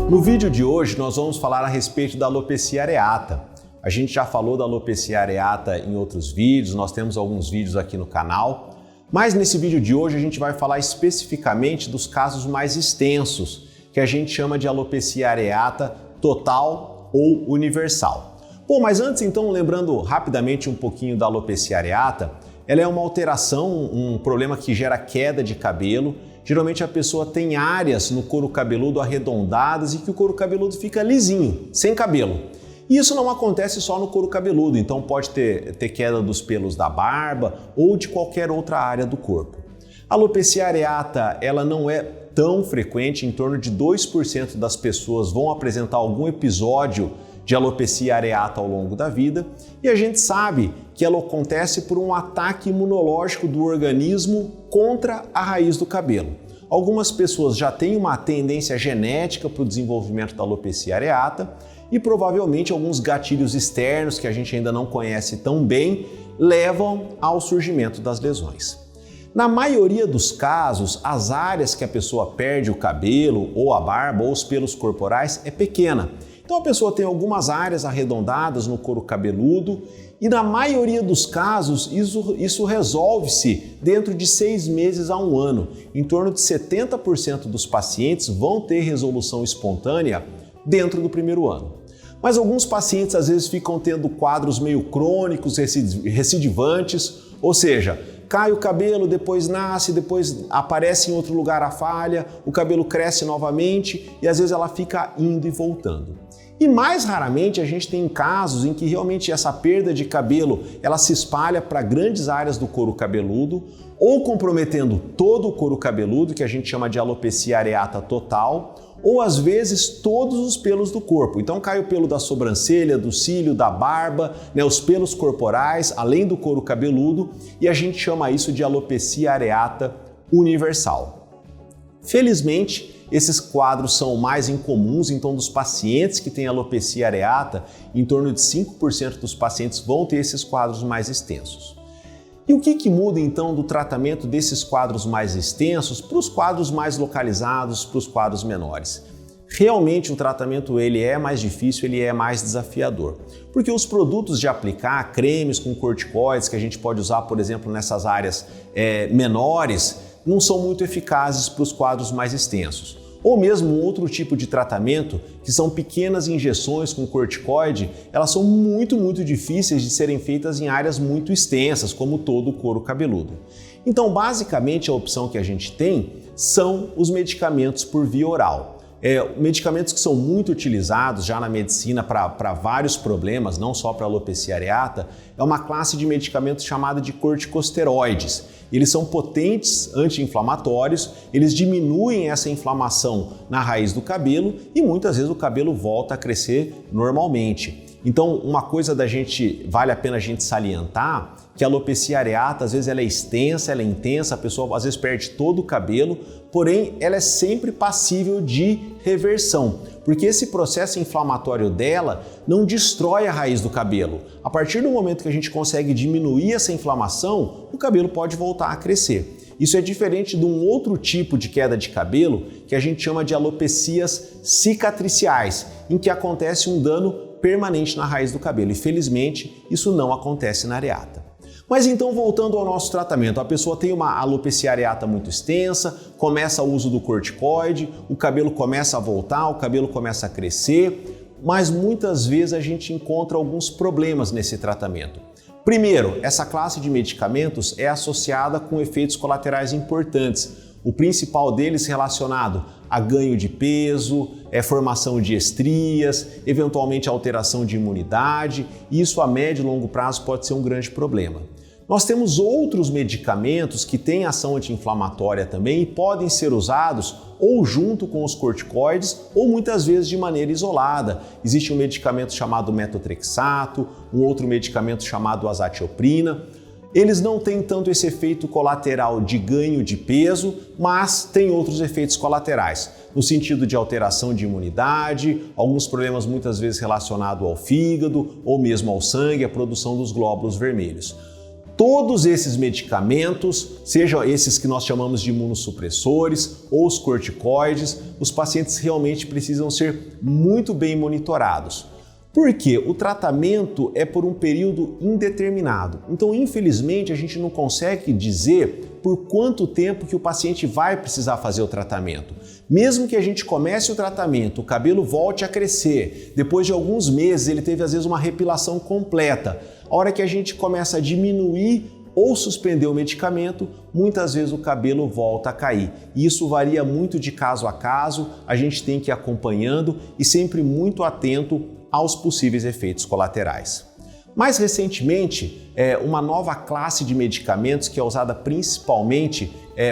No vídeo de hoje nós vamos falar a respeito da alopecia areata. A gente já falou da alopecia areata em outros vídeos, nós temos alguns vídeos aqui no canal, mas nesse vídeo de hoje a gente vai falar especificamente dos casos mais extensos, que a gente chama de alopecia areata total ou universal. Bom, mas antes então, lembrando rapidamente um pouquinho da alopecia areata, ela é uma alteração, um problema que gera queda de cabelo. Geralmente a pessoa tem áreas no couro cabeludo arredondadas e que o couro cabeludo fica lisinho, sem cabelo. E isso não acontece só no couro cabeludo, então pode ter queda dos pelos da barba ou de qualquer outra área do corpo. A alopecia areata, ela não é tão frequente, em torno de 2% das pessoas vão apresentar algum episódio de alopecia areata ao longo da vida, e a gente sabe que ela acontece por um ataque imunológico do organismo contra a raiz do cabelo. Algumas pessoas já têm uma tendência genética para o desenvolvimento da alopecia areata e provavelmente alguns gatilhos externos que a gente ainda não conhece tão bem levam ao surgimento das lesões. Na maioria dos casos, as áreas que a pessoa perde o cabelo ou a barba ou os pelos corporais é pequena. Então a pessoa tem algumas áreas arredondadas no couro cabeludo e na maioria dos casos isso resolve-se dentro de 6 meses a 1 ano. Em torno de 70% dos pacientes vão ter resolução espontânea dentro do primeiro ano. Mas alguns pacientes às vezes ficam tendo quadros meio crônicos, recidivantes, ou seja, cai o cabelo, depois nasce, depois aparece em outro lugar a falha, o cabelo cresce novamente e às vezes ela fica indo e voltando. E mais raramente a gente tem casos em que realmente essa perda de cabelo ela se espalha para grandes áreas do couro cabeludo ou comprometendo todo o couro cabeludo, que a gente chama de alopecia areata total, ou às vezes todos os pelos do corpo. Então cai o pelo da sobrancelha, do cílio, da barba, os pelos corporais, além do couro cabeludo, e a gente chama isso de alopecia areata universal. Felizmente, esses quadros são mais incomuns, então dos pacientes que têm alopecia areata, em torno de 5% dos pacientes vão ter esses quadros mais extensos. E o que muda então do tratamento desses quadros mais extensos para os quadros mais localizados, para os quadros menores? Realmente o tratamento ele é mais difícil, ele é mais desafiador, porque os produtos de aplicar, cremes com corticoides que a gente pode usar, por exemplo, nessas áreas menores, não são muito eficazes para os quadros mais extensos. Ou mesmo um outro tipo de tratamento, que são pequenas injeções com corticoide, elas são muito difíceis de serem feitas em áreas muito extensas, como todo o couro cabeludo. Então, basicamente, a opção que a gente tem são os medicamentos por via oral. Medicamentos que são muito utilizados já na medicina para vários problemas, não só para alopecia areata, é uma classe de medicamentos chamada de corticosteroides. Eles são potentes anti-inflamatórios, eles diminuem essa inflamação na raiz do cabelo e muitas vezes o cabelo volta a crescer normalmente. Então, uma coisa vale a pena a gente salientar, que a alopecia areata, às vezes ela é extensa, ela é intensa, a pessoa às vezes perde todo o cabelo, porém ela é sempre passível de reversão, porque esse processo inflamatório dela não destrói a raiz do cabelo. A partir do momento que a gente consegue diminuir essa inflamação, o cabelo pode voltar a crescer. Isso é diferente de um outro tipo de queda de cabelo que a gente chama de alopecias cicatriciais, em que acontece um dano permanente na raiz do cabelo, e felizmente isso não acontece na areata. Mas então, voltando ao nosso tratamento, a pessoa tem uma alopecia areata muito extensa, começa o uso do corticoide, o cabelo começa a voltar, o cabelo começa a crescer, mas muitas vezes a gente encontra alguns problemas nesse tratamento. Primeiro, essa classe de medicamentos é associada com efeitos colaterais importantes. O principal deles relacionado a ganho de peso, formação de estrias, eventualmente alteração de imunidade, e isso a médio e longo prazo pode ser um grande problema. Nós temos outros medicamentos que têm ação anti-inflamatória também e podem ser usados ou junto com os corticoides ou muitas vezes de maneira isolada. Existe um medicamento chamado metotrexato, um outro medicamento chamado azatioprina. Eles não têm tanto esse efeito colateral de ganho de peso, mas têm outros efeitos colaterais, no sentido de alteração de imunidade, alguns problemas muitas vezes relacionados ao fígado ou mesmo ao sangue, a produção dos glóbulos vermelhos. Todos esses medicamentos, sejam esses que nós chamamos de imunossupressores ou os corticoides, os pacientes realmente precisam ser muito bem monitorados. Porque o tratamento é por um período indeterminado. Então, infelizmente, a gente não consegue dizer por quanto tempo que o paciente vai precisar fazer o tratamento. Mesmo que a gente comece o tratamento, o cabelo volte a crescer, depois de alguns meses ele teve às vezes uma repilação completa. A hora que a gente começa a diminuir ou suspender o medicamento, muitas vezes o cabelo volta a cair. E isso varia muito de caso a caso, a gente tem que ir acompanhando e sempre muito atento aos possíveis efeitos colaterais. Mais recentemente, uma nova classe de medicamentos que é usada principalmente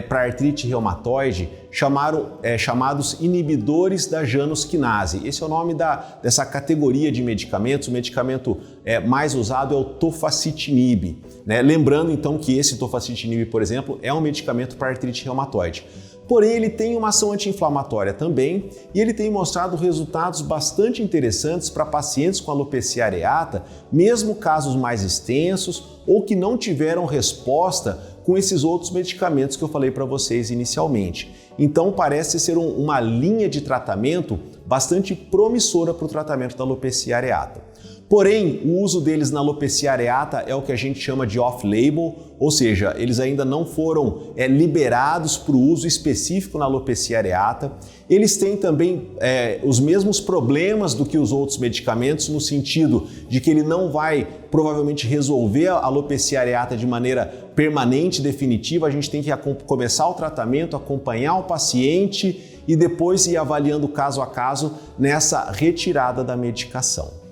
para artrite reumatoide, chamados inibidores da Janus quinase. Esse é o nome dessa categoria de medicamentos. O medicamento mais usado é o tofacitinib, né? Lembrando então que esse tofacitinib, por exemplo, é um medicamento para artrite reumatoide. Porém, ele tem uma ação anti-inflamatória também e ele tem mostrado resultados bastante interessantes para pacientes com alopecia areata, mesmo casos mais extensos ou que não tiveram resposta com esses outros medicamentos que eu falei para vocês inicialmente. Então, parece ser uma linha de tratamento bastante promissora para o tratamento da alopecia areata. Porém, o uso deles na alopecia areata é o que a gente chama de off-label, ou seja, eles ainda não foram liberados para o uso específico na alopecia areata. Eles têm também os mesmos problemas do que os outros medicamentos, no sentido de que ele não vai provavelmente resolver a alopecia areata de maneira permanente, definitiva. A gente tem que começar o tratamento, acompanhar o paciente e depois ir avaliando caso a caso nessa retirada da medicação.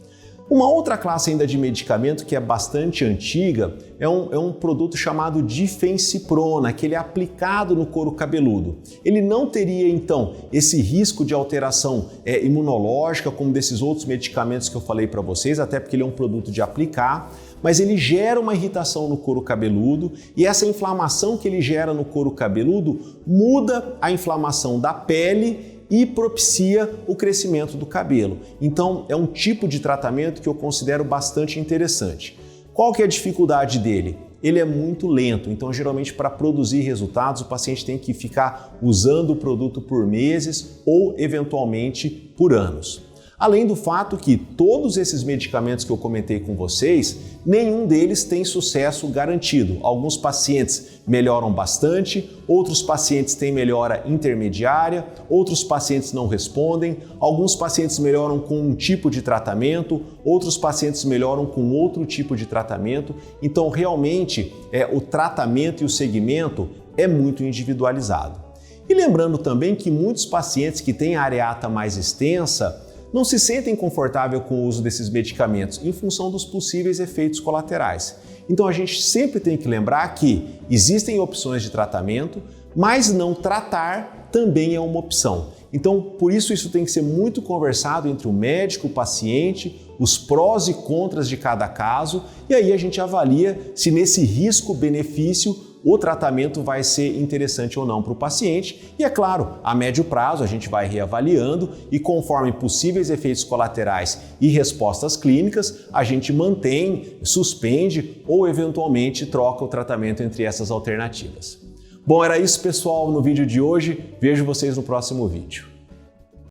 Uma outra classe ainda de medicamento que é bastante antiga é um produto chamado difenciprona, que ele é aplicado no couro cabeludo. Ele não teria então esse risco de alteração imunológica como desses outros medicamentos que eu falei para vocês, até porque ele é um produto de aplicar, mas ele gera uma irritação no couro cabeludo e essa inflamação que ele gera no couro cabeludo muda a inflamação da pele e propicia o crescimento do cabelo. Então, é um tipo de tratamento que eu considero bastante interessante. Qual que é a dificuldade dele? Ele é muito lento, então geralmente para produzir resultados o paciente tem que ficar usando o produto por meses ou eventualmente por anos. Além do fato que todos esses medicamentos que eu comentei com vocês, nenhum deles tem sucesso garantido. Alguns pacientes melhoram bastante, outros pacientes têm melhora intermediária, outros pacientes não respondem, alguns pacientes melhoram com um tipo de tratamento, outros pacientes melhoram com outro tipo de tratamento. Então, realmente, o tratamento e o segmento é muito individualizado. E lembrando também que muitos pacientes que têm a areata mais extensa não se sentem confortáveis com o uso desses medicamentos em função dos possíveis efeitos colaterais. Então a gente sempre tem que lembrar que existem opções de tratamento, mas não tratar também é uma opção. Então, por isso tem que ser muito conversado entre o médico, o paciente, os prós e contras de cada caso, e aí a gente avalia se nesse risco-benefício o tratamento vai ser interessante ou não para o paciente. E é claro, a médio prazo a gente vai reavaliando e conforme possíveis efeitos colaterais e respostas clínicas, a gente mantém, suspende ou eventualmente troca o tratamento entre essas alternativas. Bom, era isso, pessoal, no vídeo de hoje. Vejo vocês no próximo vídeo.